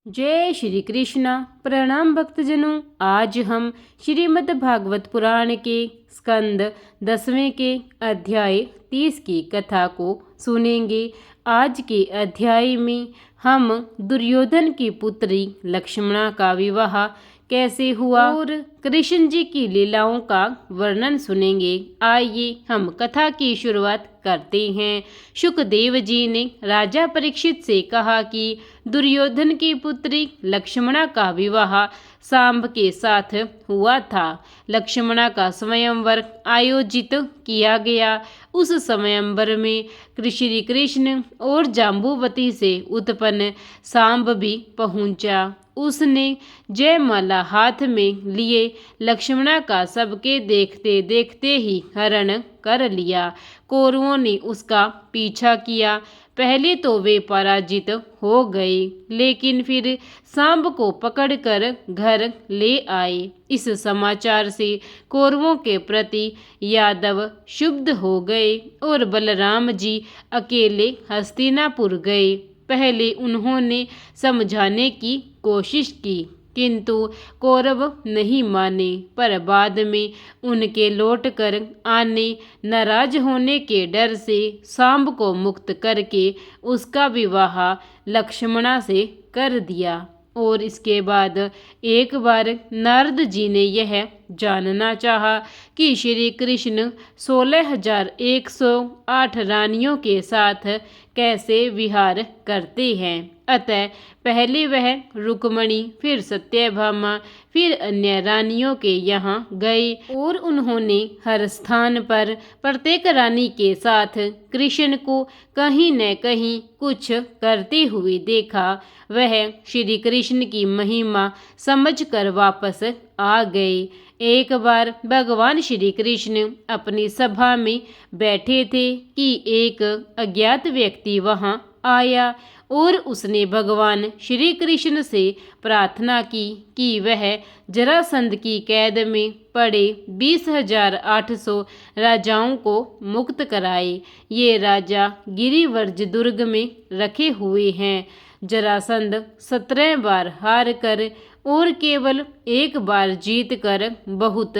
जय श्री कृष्णा। प्रणाम भक्तजनों। आज हम श्रीमद् भागवत पुराण के स्कंद 10वें के अध्याय 30 की कथा को सुनेंगे। आज के अध्याय में हम दुर्योधन की पुत्री लक्ष्मणा का विवाह कैसे हुआ और कृष्ण जी की लीलाओं का वर्णन सुनेंगे। आइए हम कथा की शुरुआत करते हैं। शुकदेव जी ने राजा परीक्षित से कहा कि दुर्योधन की पुत्री लक्ष्मणा का विवाह सांब के साथ हुआ था। लक्ष्मणा का स्वयंवर आयोजित किया गया। उस स्वयंवर में श्री कृष्ण और जाम्बुवती से उत्पन्न सांब भी पहुंचा। उसने जयमाला हाथ में लिए लक्ष्मणा का सबके देखते देखते ही हरण कर लिया। कौरवों ने उसका पीछा किया। पहले तो वे पराजित हो गए, लेकिन फिर सांब को पकड़कर घर ले आए। इस समाचार से कौरवों के प्रति यादव क्षुब्ध हो गए और बलराम जी अकेले हस्तिनापुर गए। पहले उन्होंने समझाने की कोशिश की, किंतु कौरव नहीं माने, पर बाद में उनके लौटकर आने नाराज होने के डर से सांब को मुक्त करके उसका विवाह लक्ष्मणा से कर दिया। और इसके बाद एक बार नारद जी ने यह जानना चाहा कि श्री कृष्ण 16,108 रानियों के साथ कैसे विहार करते हैं। अतः पहले वह रुक्मणी, फिर सत्यभामा, फिर अन्य रानियों के यहाँ गए और उन्होंने हर स्थान पर प्रत्येक रानी के साथ कृष्ण को कहीं न कहीं कुछ करते हुए देखा। वह श्री कृष्ण की महिमा समझकर वापस आ गए। एक बार भगवान श्री कृष्ण अपनी सभा में बैठे थे कि एक अज्ञात व्यक्ति वहां आया और उसने भगवान श्री कृष्ण से प्रार्थना की कि वह जरासंध की कैद में पड़े 20,800 राजाओं को मुक्त कराए। ये राजा गिरिवर्ज दुर्ग में रखे हुए हैं। जरासंध 17 बार हार कर और केवल एक बार जीत कर बहुत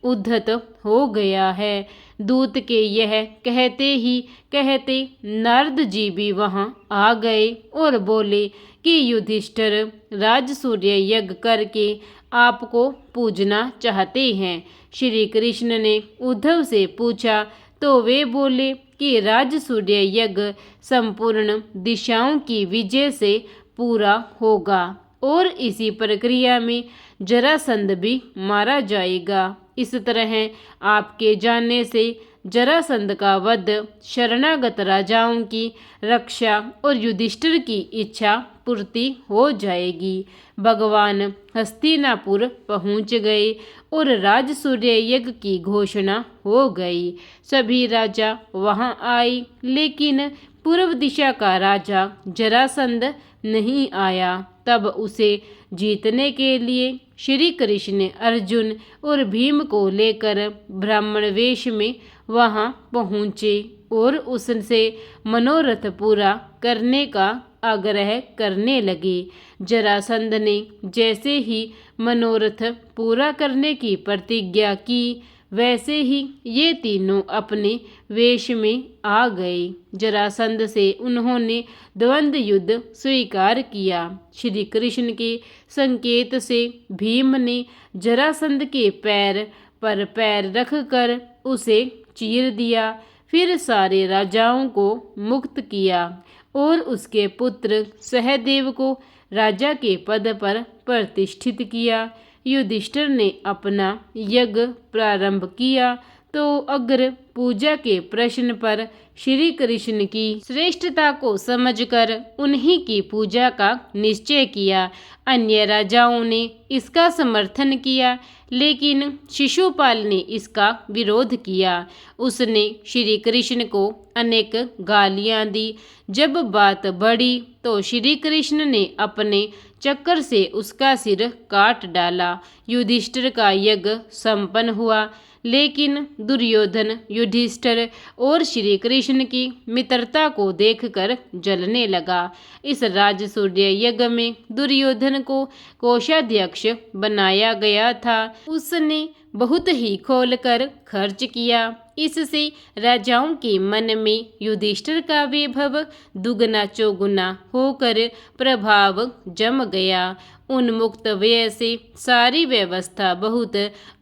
उद्धत हो गया है। दूत के यह कहते ही कहते नारद जी भी वहां आ गए और बोले कि युधिष्ठिर राजसूय यज्ञ करके आपको पूजना चाहते हैं। श्री कृष्ण ने उद्धव से पूछा तो वे बोले कि राजसूय यज्ञ संपूर्ण दिशाओं की विजय से पूरा होगा और इसी प्रक्रिया में जरासंध भी मारा जाएगा। इस तरह आपके जानने से जरासंध का वध, शरणागत राजाओं की रक्षा और युधिष्ठिर की इच्छा पूर्ति हो जाएगी। भगवान हस्तिनापुर पहुंच गए और राजसूय यज्ञ की घोषणा हो गई। सभी राजा वहां आए, लेकिन पूर्व दिशा का राजा जरासंध नहीं आया। तब उसे जीतने के लिए श्री कृष्ण अर्जुन और भीम को लेकर ब्राह्मण वेश में वहां पहुँचे और उससे मनोरथ पूरा करने का आग्रह करने लगे। जरासंध ने जैसे ही मनोरथ पूरा करने की प्रतिज्ञा की, वैसे ही ये तीनों अपने वेश में आ गए। जरासंध से उन्होंने द्वंद्व युद्ध स्वीकार किया। श्री कृष्ण के संकेत से भीम ने जरासंध के पैर पर पैर रखकर उसे चीर दिया। फिर सारे राजाओं को मुक्त किया और उसके पुत्र सहदेव को राजा के पद पर प्रतिष्ठित किया। युधिष्ठिर ने अपना यज्ञ प्रारंभ किया तो अग्र पूजा के प्रश्न पर श्री कृष्ण की श्रेष्ठता को समझकर उन्हीं की पूजा का निश्चय किया। अन्य राजाओं ने इसका समर्थन किया, लेकिन शिशुपाल ने इसका विरोध किया। उसने श्री कृष्ण को अनेक गालियां दी। जब बात बढ़ी तो श्री कृष्ण ने अपने चक्कर से उसका सिर काट डाला। युधिष्ठिर का यज्ञ संपन्न हुआ, लेकिन दुर्योधन युधिष्ठिर और श्री कृष्ण की मित्रता को देखकर जलने लगा। इस राजसूय यज्ञ में दुर्योधन को कोषाध्यक्ष बनाया गया था। उसने बहुत ही खोलकर खर्च किया। इससे राजाओं के मन में युधिष्ठिर का वैभव दुगना चौगुना होकर प्रभाव जम गया। उन्मुक्त व्यय से सारी व्यवस्था बहुत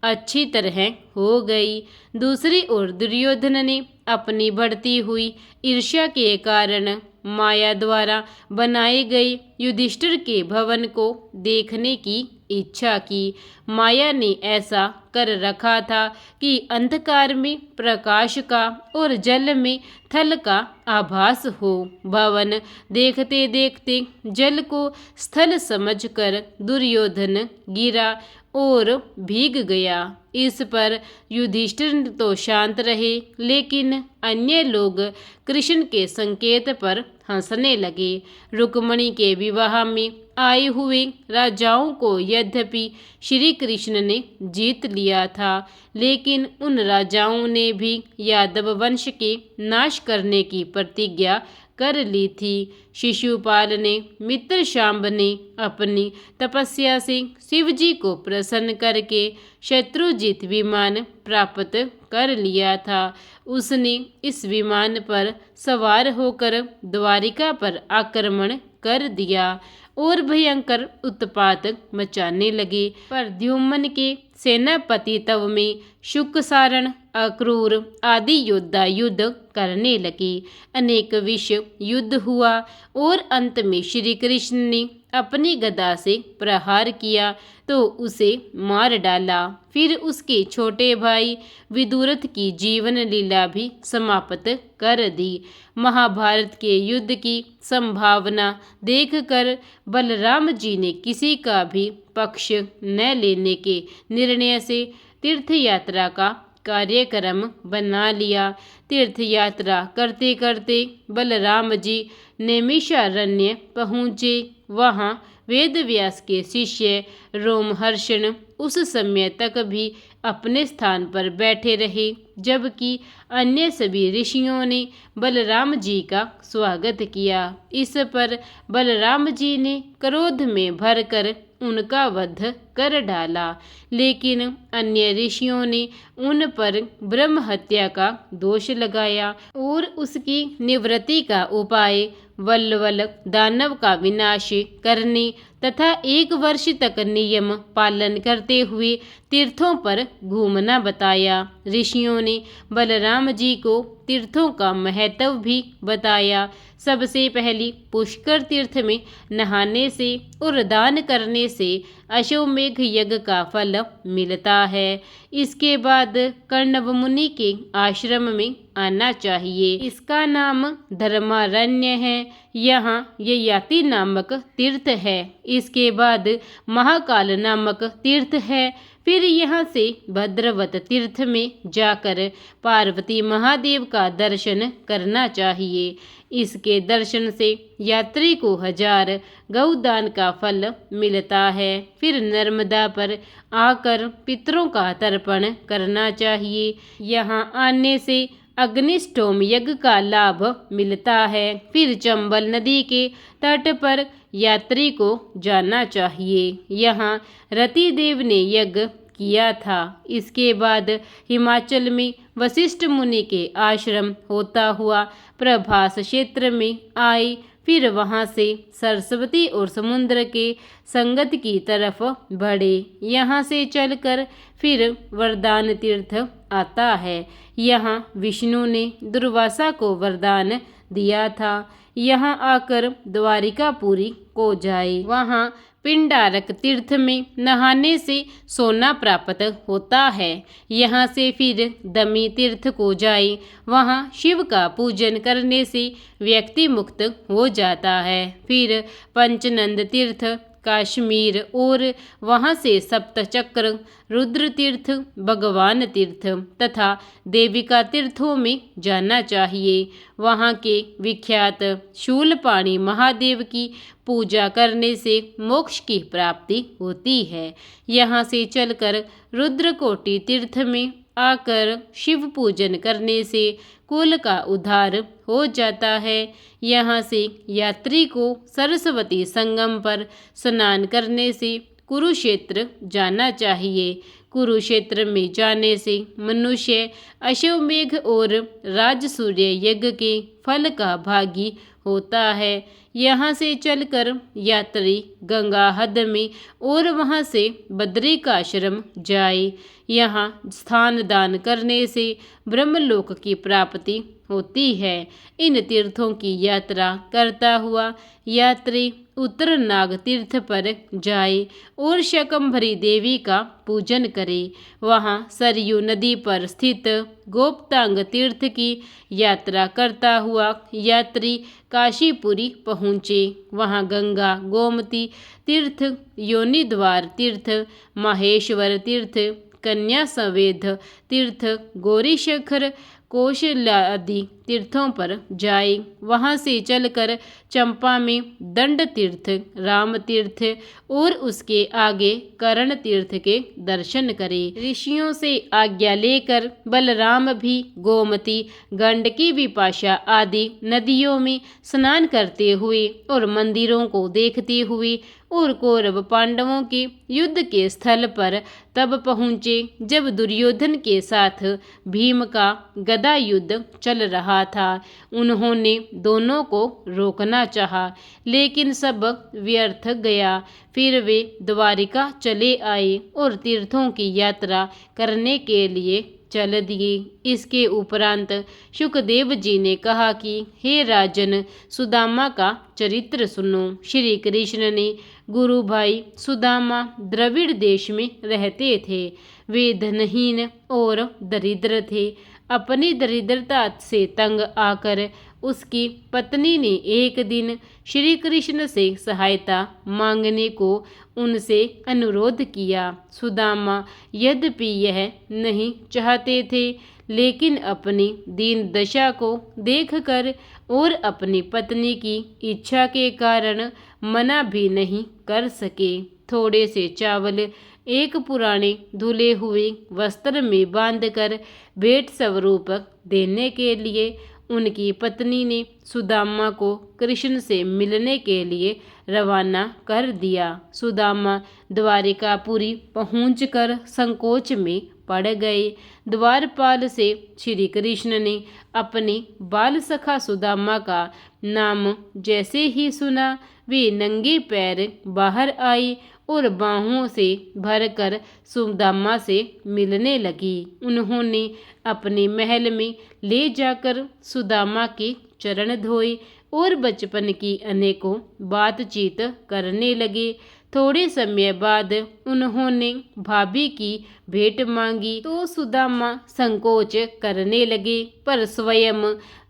अच्छी तरह हो गई। दूसरी ओर दुर्योधन ने अपनी बढ़ती हुई ईर्ष्या के कारण माया द्वारा बनाए गए युधिष्ठिर के भवन को देखने की इच्छा की। माया ने ऐसा कर रखा था कि अंधकार में प्रकाश का और जल में थल का आभास हो। भवन देखते देखते जल को स्थल समझकर दुर्योधन गिरा और भीग गया। इस पर युधिष्ठिर तो शांत रहे, लेकिन अन्य लोग कृष्ण के संकेत पर हंसने लगे। रुक्मिणी के विवाह में आए हुए राजाओं को यद्यपि श्री कृष्ण ने जीत लिया था, लेकिन उन राजाओं ने भी यादव वंश के नाश करने की प्रतिज्ञा कर ली थी। शिशुपाल ने मित्र शांब ने अपनी तपस्या से शिवजी को प्रसन्न करके शत्रुजीत विमान प्राप्त कर लिया था। उसने इस विमान पर सवार होकर द्वारिका पर आक्रमण कर दिया और भयंकर उत्पात मचाने लगे। पर द्युम्न के सेनापति तव में शुकसारण अक्रूर आदि योद्धा युद्ध करने लगे। अनेक विश्व युद्ध हुआ और अंत में श्री कृष्ण ने अपनी गदा से प्रहार किया तो उसे मार डाला। फिर उसके छोटे भाई विदुरथ की जीवन लीला भी समाप्त कर दी। महाभारत के युद्ध की संभावना देखकर बलराम जी ने किसी का भी पक्ष न लेने के निर्णय से तीर्थ यात्रा का कार्यक्रम बना लिया। तीर्थ यात्रा करते करते बलराम जी नैमिषारण्य पहुँचे। वहाँ वेदव्यास के शिष्य रोमहर्षण उस समय तक भी अपने स्थान पर बैठे रहे, जबकि अन्य सभी ऋषियों ने बलराम जी का स्वागत किया। इस पर बलराम जी ने क्रोध में भरकर उनका वध कर डाला, लेकिन अन्य ऋषियों ने उन पर ब्रह्म हत्या का दोष लगाया और उसकी निवृत्ति का उपाय वल्लवल दानव का विनाश करने तथा 1 वर्ष तक नियम पालन करते हुए तीर्थों पर घूमना बताया। ऋषियों ने बलराम जी को तीर्थों का महत्व भी बताया। सबसे पहली पुष्कर तीर्थ में नहाने से और दान करने से अश्वमेघ यज्ञ का फल मिलता है। इसके बाद कर्णव मुनि के आश्रम में आना चाहिए। इसका नाम धर्मारण्य है। यहाँ ययाति नामक तीर्थ है। इसके बाद महाकाल नामक तीर्थ है। फिर यहाँ से भद्रवत तीर्थ में जाकर पार्वती महादेव का दर्शन करना चाहिए। इसके दर्शन से यात्री को 1000 गौदान का फल मिलता है। फिर नर्मदा पर आकर पितरों का तर्पण करना चाहिए। यहाँ आने से अग्निष्टोम यज्ञ का लाभ मिलता है। फिर चंबल नदी के तट पर यात्री को जाना चाहिए। यहाँ रति देव ने यज्ञ किया था। इसके बाद हिमाचल में वशिष्ठ मुनि के आश्रम होता हुआ प्रभास क्षेत्र में आए। फिर वहाँ से सरस्वती और समुद्र के संगत की तरफ बढ़े। यहाँ से चलकर फिर वरदान तीर्थ आता है। यहाँ विष्णु ने दुर्वासा को वरदान दिया था यहाँ आकर द्वारिकापुरी को जाए। वहाँ पिंडारक तीर्थ में नहाने से सोना प्राप्त होता है। यहाँ से फिर दमी तीर्थ को जाए। वहाँ शिव का पूजन करने से व्यक्ति मुक्त हो जाता है। फिर पंचनंद तीर्थ काश्मीर और वहाँ से सप्तचक्र रुद्र तीर्थ भगवान तीर्थ तथा देविका तीर्थों में जाना चाहिए। वहाँ के विख्यात शूलपाणी महादेव की पूजा करने से मोक्ष की प्राप्ति होती है। यहाँ से चलकर रुद्रकोटि तीर्थ में आकर शिव पूजन करने से कुल का उद्धार हो जाता है। यहाँ से यात्री को सरस्वती संगम पर स्नान करने से कुरुक्षेत्र जाना चाहिए। कुरुक्षेत्र में जाने से मनुष्य अश्वमेघ और राजसूय यज्ञ के फल का भागी होता है। यहाँ से चलकर यात्री गंगा हद में और वहाँ से बद्रिकाश्रम जाए। यहाँ स्थान दान करने से ब्रह्मलोक की प्राप्ति होती है। इन तीर्थों की यात्रा करता हुआ यात्री उत्तर नाग तीर्थ पर जाए और शकंभरी देवी का पूजन करे। वहाँ सरयू नदी पर स्थित गोप्तांग तीर्थ की यात्रा करता हुआ यात्री काशीपुरी पहुँचे। वहाँ गंगा गोमती तीर्थ, योनिद्वार तीर्थ, माहेश्वर तीर्थ, कन्या संवेद तीर्थ, गौरीशखर, कौशलादि तीर्थों पर जाए। वहाँ से चलकर चंपा में दंड तीर्थ, राम तीर्थ और उसके आगे कर्ण तीर्थ के दर्शन करें। ऋषियों से आज्ञा लेकर बलराम भी गोमती, गंडकी, विपाशा आदि नदियों में स्नान करते हुए और मंदिरों को देखते हुए और कौरव पांडवों के युद्ध के स्थल पर तब पहुँचे जब दुर्योधन के साथ भीम का गदा युद्ध चल रहा था। उन्होंने दोनों को रोकना चाहा, लेकिन सब व्यर्थ गया। फिर वे द्वारिका चले आए और तीर्थों की यात्रा करने के लिए चल दिए। इसके उपरांत शुकदेव जी ने कहा कि हे राजन, सुदामा का चरित्र सुनो। श्री कृष्ण ने गुरु भाई सुदामा द्रविड़ देश में रहते थे। वे धनहीन और दरिद्र थे। अपनी दरिद्रता से तंग आकर उसकी पत्नी ने एक दिन श्री कृष्ण से सहायता मांगने को उनसे अनुरोध किया। सुदामा यद्यपि यह नहीं चाहते थे, लेकिन अपनी दीन दशा को देखकर और अपनी पत्नी की इच्छा के कारण मना भी नहीं कर सके। थोड़े से चावल एक पुराने धुले हुए वस्त्र में बांधकर भेंट स्वरूप देने के लिए उनकी पत्नी ने सुदामा को कृष्ण से मिलने के लिए रवाना कर दिया। सुदामा द्वारिकापुरी पहुंचकर संकोच में पड़ गए। द्वारपाल से श्री कृष्ण ने अपने बाल सखा सुदामा का नाम जैसे ही सुना, वे नंगे पैर बाहर आई और बाहों से भरकर सुदामा से मिलने लगी। उन्होंने अपने महल में ले जाकर सुदामा के चरण धोए और बचपन की अनेकों बातचीत करने लगे। थोड़े समय बाद उन्होंने भाभी की भेंट मांगी तो सुदामा संकोच करने लगे, पर स्वयं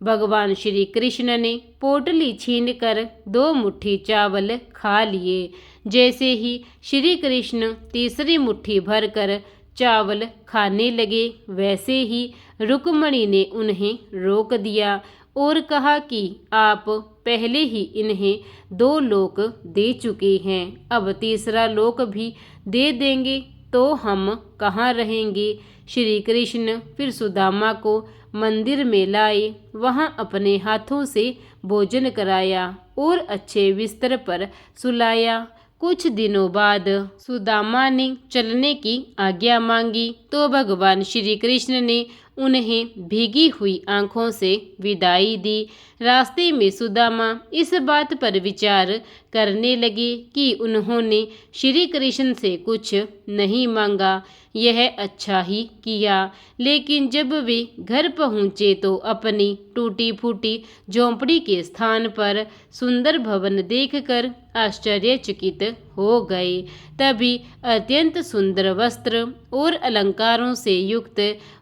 भगवान श्री कृष्ण ने पोटली छीनकर 2 मुट्ठी चावल खा लिए। जैसे ही श्री कृष्ण तीसरी मुट्ठी भरकर चावल खाने लगे, वैसे ही रुक्मणी ने उन्हें रोक दिया और कहा कि आप पहले ही इन्हें 2 लोक दे चुके हैं, अब तीसरा लोक भी दे देंगे तो हम कहाँ रहेंगे। श्री कृष्ण फिर सुदामा को मंदिर में लाए, वहाँ अपने हाथों से भोजन कराया और अच्छे बिस्तर पर सुलाया। कुछ दिनों बाद सुदामा ने चलने की आज्ञा मांगी तो भगवान श्री कृष्ण ने उन्हें भीगी हुई आंखों से विदाई दी। रास्ते में सुदामा इस बात पर विचार करने लगे कि उन्होंने श्री कृष्ण से कुछ नहीं मांगा, यह अच्छा ही किया। लेकिन जब वे घर पहुँचे तो अपनी टूटी फूटी झोंपड़ी के स्थान पर सुंदर भवन देखकर आश्चर्यचकित हो गए। तभी अत्यंत सुंदर वस्त्र और अलंकारों से युक्त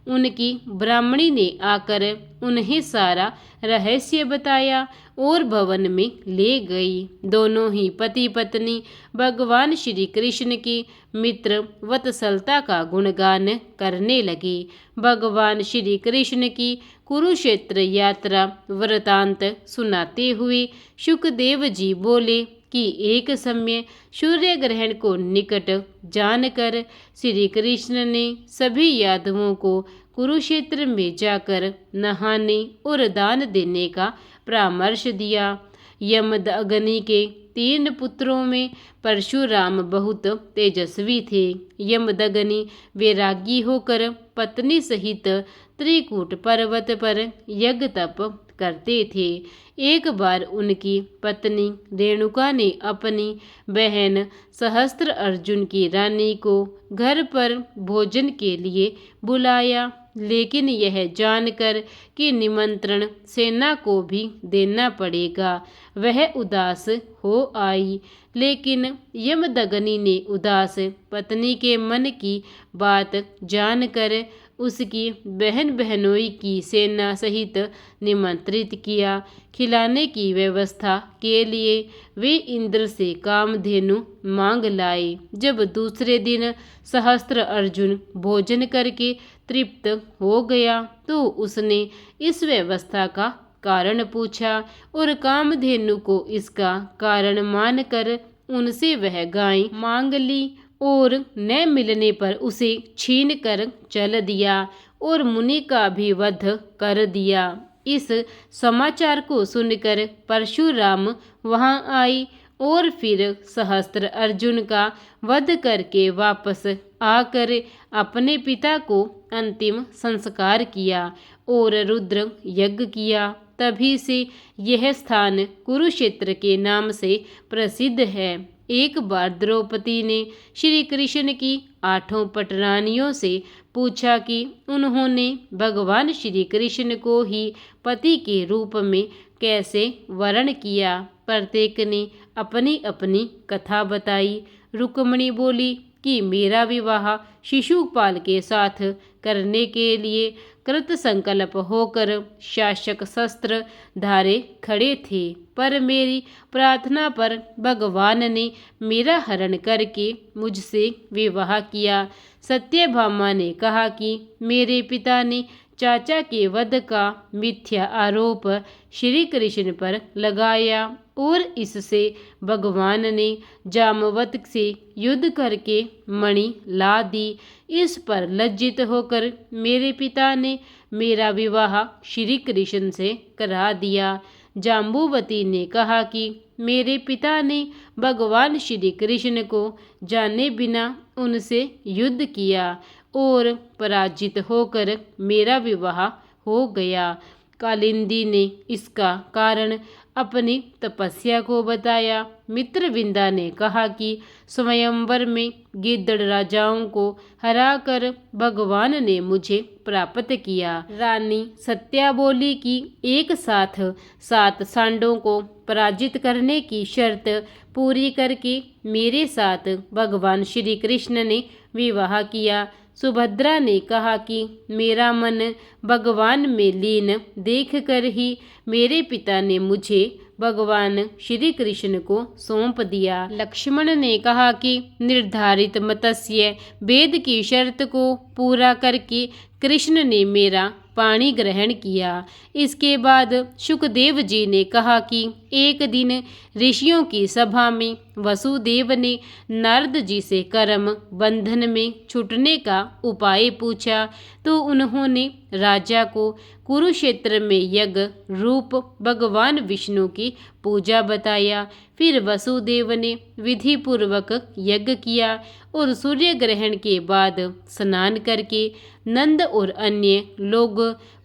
उनकी ब्राह्मणी ने आकर उन्हें सारा रहस्य बताया और भवन में ले गई। दोनों ही पति पत्नी भगवान श्री कृष्ण की मित्र वत्सलता का गुणगान करने लगे। भगवान श्री कृष्ण की कुरुक्षेत्र यात्रा वृतांत सुनाते हुए शुकदेव जी बोले कि एक समय सूर्य ग्रहण को निकट जानकर श्री कृष्ण ने सभी यादवों को कुरुक्षेत्र में जाकर नहाने और दान देने का परामर्श दिया। यमदग्नि के 3 पुत्रों में परशुराम बहुत तेजस्वी थे। यमदग्नि वैरागी होकर पत्नी सहित त्रिकूट पर्वत पर यज्ञ तप करते थे। एक बार उनकी पत्नी रेणुका ने अपनी बहन सहस्त्र अर्जुन की रानी को घर पर भोजन के लिए बुलाया, लेकिन यह जानकर कि निमंत्रण सेना को भी देना पड़ेगा, वह उदास हो आई। लेकिन यमदग्नि ने उदास पत्नी के मन की बात जानकर उसकी बहन बहनोई की सेना सहित निमंत्रित किया। खिलाने की व्यवस्था के लिए वे इंद्र से कामधेनु मांग लाए। जब दूसरे दिन सहस्त्र अर्जुन भोजन करके तृप्त हो गया तो उसने इस व्यवस्था का कारण पूछा और कामधेनु को इसका कारण मानकर उनसे वह गाय मांग ली और न मिलने पर उसे छीन कर चल दिया और मुनि का भी वध कर दिया। इस समाचार को सुनकर परशुराम वहां आई और फिर सहस्त्र अर्जुन का वध करके वापस आकर अपने पिता को अंतिम संस्कार किया और रुद्र यज्ञ किया। तभी से यह स्थान कुरुक्षेत्र के नाम से प्रसिद्ध है। एक बार द्रौपदी ने श्री कृष्ण की 8 पटरानियों से पूछा कि उन्होंने भगवान श्री कृष्ण को ही पति के रूप में कैसे वर्ण किया। प्रत्येक ने अपनी अपनी कथा बताई। रुक्मिणी बोली कि मेरा विवाह शिशुपाल के साथ करने के लिए कृत संकल्प होकर शासक शस्त्र धारे खड़े थे, पर मेरी प्रार्थना पर भगवान ने मेरा हरण करके मुझसे विवाह किया। सत्यभामा ने कहा कि मेरे पिता ने चाचा के वध का मिथ्या आरोप श्री कृष्ण पर लगाया और इससे भगवान ने जामवत से युद्ध करके मणि ला दी। इस पर लज्जित होकर मेरे पिता ने मेरा विवाह श्री कृष्ण से करा दिया। जाम्बुवती ने कहा कि मेरे पिता ने भगवान श्री कृष्ण को जाने बिना उनसे युद्ध किया और पराजित होकर मेरा विवाह हो गया। कालिंदी ने इसका कारण अपनी तपस्या को बताया। मित्रविंदा ने कहा कि स्वयंवर में गिद्धड़ राजाओं को हराकर भगवान ने मुझे प्राप्त किया। रानी सत्या बोली कि एक साथ 7 सांडों को पराजित करने की शर्त पूरी करके मेरे साथ भगवान श्री कृष्ण ने विवाह किया। सुभद्रा ने कहा कि मेरा मन भगवान में लीन देखकर ही मेरे पिता ने मुझे भगवान श्री कृष्ण को सौंप दिया। लक्ष्मण ने कहा कि निर्धारित मत्स्य वेद की शर्त को पूरा करके कृष्ण ने मेरा पाणी ग्रहण किया। इसके बाद शुकदेव जी ने कहा कि एक दिन ऋषियों की सभा में वसुदेव ने नारद जी से कर्म बंधन में छूटने का उपाय पूछा तो उन्होंने राजा को कुरुक्षेत्र में यज्ञ रूप भगवान विष्णु की पूजा बताया। फिर वसुदेव ने विधि पूर्वक यज्ञ किया और सूर्य ग्रहण के बाद स्नान करके नंद और अन्य लोग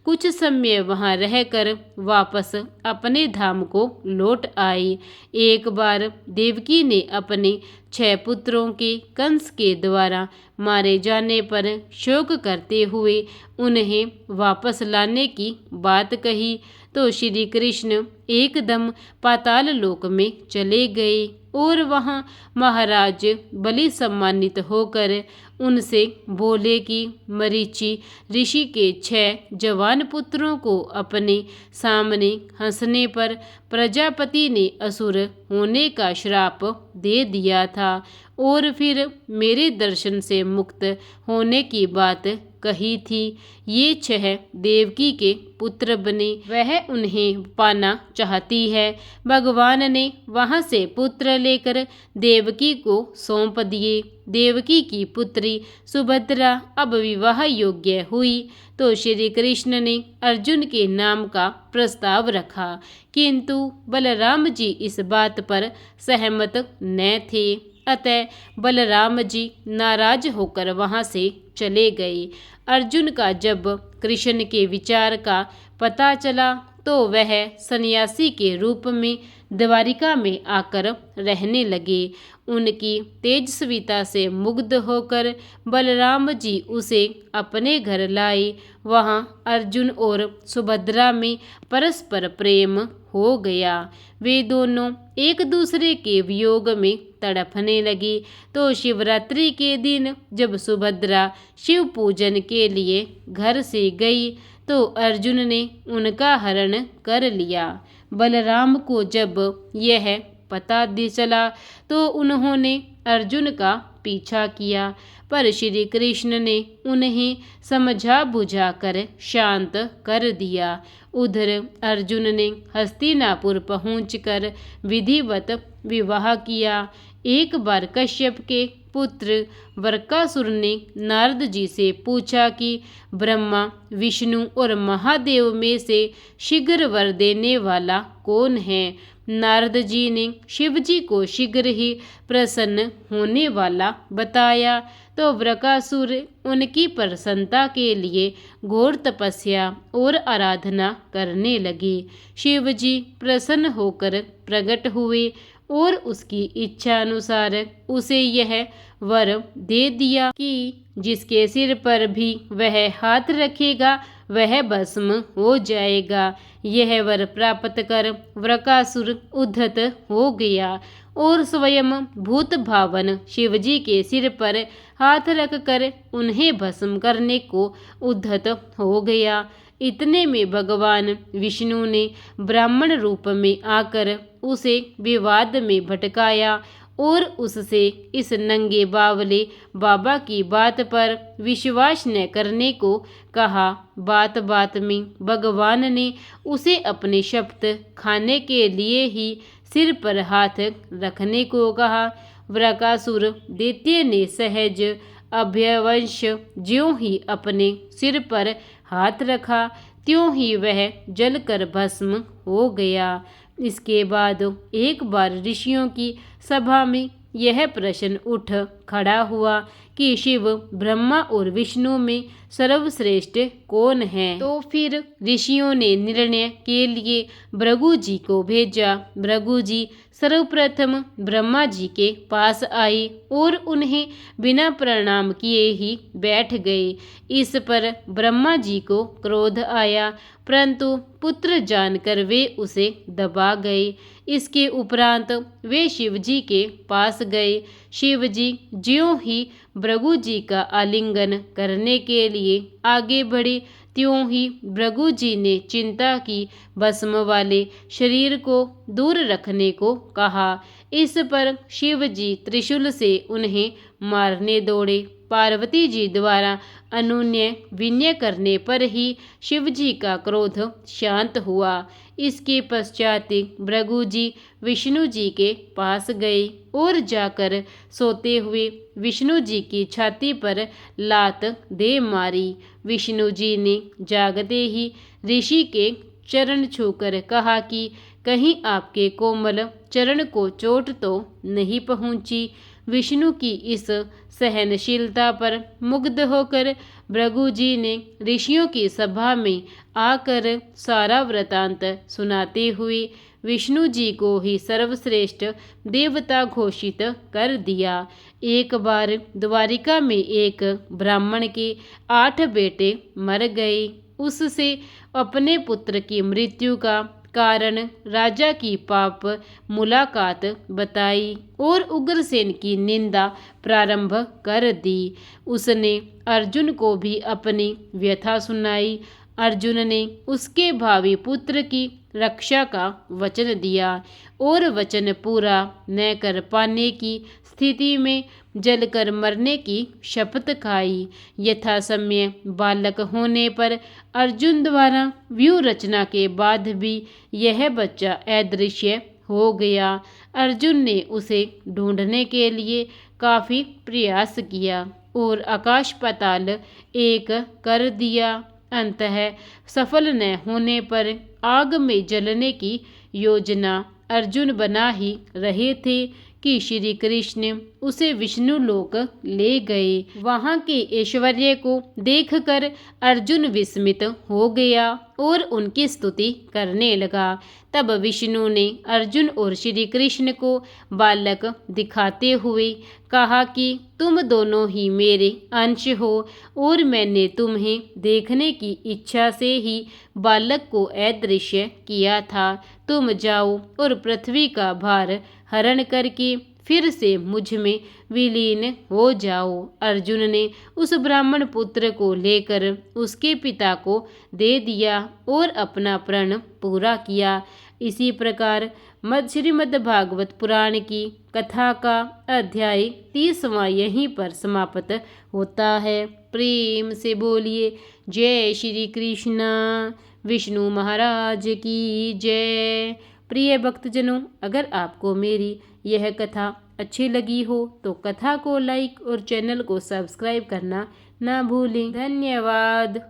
कुछ समय वहां रहकर वापस अपने धाम को लौट आए। एक बार देवकी ने अपने 6 पुत्रों के कंस के द्वारा मारे जाने पर शोक करते हुए उन्हें वापस लाने की बात कही तो श्री कृष्ण एकदम पाताल लोक में चले गए और वहां महाराज बलि सम्मानित होकर उनसे बोले कि मरीचि ऋषि के 6 जवान पुत्रों को अपने सामने हंसने पर प्रजापति ने असुर होने का श्राप दे दिया था और फिर मेरे दर्शन से मुक्त होने की बात कही थी, ये 6 देवकी के पुत्र बने, वह उन्हें पाना चाहती है। भगवान ने वहां से पुत्र लेकर देवकी को सौंप दिए। देवकी की पुत्री सुभद्रा अब विवाह योग्य हुई तो श्री कृष्ण ने अर्जुन के नाम का प्रस्ताव रखा, किंतु बलराम जी इस बात पर सहमत न थे। अतः बलराम जी नाराज होकर वहां से चले गए। अर्जुन का जब कृष्ण के विचार का पता चला तो वह सन्यासी के रूप में द्वारिका में आकर रहने लगे। उनकी तेजस्विता से मुग्ध होकर बलराम जी उसे अपने घर लाए। वहां अर्जुन और सुभद्रा में परस्पर प्रेम हो गया। वे दोनों एक दूसरे के वियोग में तड़पने लगी। तो शिवरात्रि के दिन जब सुभद्रा शिव पूजन के लिए घर से गई तो अर्जुन ने उनका हरण कर लिया। बलराम को जब यह पता चला तो उन्होंने अर्जुन का पीछा किया, पर श्री कृष्ण ने उन्हें समझा बुझाकर शांत कर दिया। उधर अर्जुन ने हस्तिनापुर पहुंचकर विधिवत विवाह किया। एक बार कश्यप के पुत्र वरकासुर ने नारद जी से पूछा कि ब्रह्मा, विष्णु और महादेव में से शीघ्र वर देने वाला कौन है। नारद जी ने शिव जी को शीघ्र ही प्रसन्न होने वाला बताया। तो वृकासुर उनकी प्रसन्नता के लिए घोर तपस्या और आराधना करने लगे। शिव जी प्रसन्न होकर प्रकट हुए और उसकी इच्छा अनुसार उसे यह वर दे दिया कि जिसके सिर पर भी वह हाथ रखेगा वह भस्म हो जाएगा। यह वर प्राप्त कर वृकासुर उद्धत हो गया और स्वयं भूत भावन शिवजी के सिर पर हाथ रखकर उन्हें भस्म करने को उद्धत हो गया। इतने में भगवान विष्णु ने ब्राह्मण रूप में आकर उसे विवाद में भटकाया और उससे इस नंगे बावले बाबा की बात पर विश्वास न करने को कहा। बात बात में भगवान ने उसे अपने शपथ खाने के लिए ही सिर पर हाथ रखने को कहा। वृकासुर दैत्य ने सहज अभ्यवंश ज्यों ही अपने सिर पर हाथ रखा त्यों ही वह जलकर भस्म हो गया। इसके बाद एक बार ऋषियों की सभा में यह प्रश्न उठ खड़ा हुआ कि शिव, ब्रह्मा और विष्णु में सर्वश्रेष्ठ कौन है। तो फिर ऋषियों ने निर्णय के लिए भृगु जी को भेजा। भृगु जी सर्वप्रथम ब्रह्मा जी के पास आए और उन्हें बिना प्रणाम किए ही बैठ गए। इस पर ब्रह्मा जी को क्रोध आया, परंतु पुत्र जानकर वे उसे दबा गए। इसके उपरांत वे शिव जी के पास गए। शिव जी ज्यों ही भृगु जी का आलिंगन करने के लिए आगे बढ़े त्यों ही भृगु जी ने चिंता की भस्म वाले शरीर को दूर रखने को कहा। इस पर शिव जी त्रिशूल से उन्हें मारने दौड़े। पार्वती जी द्वारा अनुनय विनय करने पर ही शिव जी का क्रोध शांत हुआ। इसके पश्चात भृगु जी विष्णु जी के पास गए और जाकर सोते हुए विष्णु जी की छाती पर लात दे मारी। विष्णु जी ने जागते ही ऋषि के चरण छूकर कहा कि कहीं आपके कोमल चरण को चोट तो नहीं पहुंची। विष्णु की इस सहनशीलता पर मुग्ध होकर भृगु जी ने ऋषियों की सभा में आकर सारा वृतांत सुनाते हुए विष्णु जी को ही सर्वश्रेष्ठ देवता घोषित कर दिया। एक बार द्वारिका में एक ब्राह्मण के 8 बेटे मर गए। उससे अपने पुत्र की मृत्यु का कारण राजा की पाप मुलाकात बताई और उग्रसेन की निंदा प्रारंभ कर दी। उसने अर्जुन को भी अपनी व्यथा सुनाई। अर्जुन ने उसके भावी पुत्र की रक्षा का वचन दिया और वचन पूरा न कर पाने की स्थिति में जलकर मरने की शपथ खाई। यथा समय बालक होने पर अर्जुन द्वारा व्यूह रचना के बाद भी यह बच्चा अदृश्य हो गया। अर्जुन ने उसे ढूंढने के लिए काफी प्रयास किया और आकाश पाताल एक कर दिया। अंततः सफल न होने पर आग में जलने की योजना अर्जुन बना ही रहे थे कि श्री कृष्ण उसे विष्णु लोक ले गए। वहां के ऐश्वर्य को देखकर अर्जुन विस्मित हो गया और उनकी स्तुति करने लगा। तब विष्णु ने अर्जुन और श्री कृष्ण को बालक दिखाते हुए कहा कि तुम दोनों ही मेरे अंश हो और मैंने तुम्हें देखने की इच्छा से ही बालक को अदृश्य किया था। तुम जाओ और पृथ्वी का भार हरण करके फिर से मुझ में विलीन हो जाओ। अर्जुन ने उस ब्राह्मण पुत्र को लेकर उसके पिता को दे दिया और अपना प्रण पूरा किया। इसी प्रकार श्रीमद् भागवत पुराण की कथा का अध्याय 30वां यहीं पर समाप्त होता है। प्रेम से बोलिए जय श्री कृष्ण। विष्णु महाराज की जय। प्रिय भक्तजनों, अगर आपको मेरी यह कथा अच्छी लगी हो तो कथा को लाइक और चैनल को सब्सक्राइब करना ना भूलें। धन्यवाद।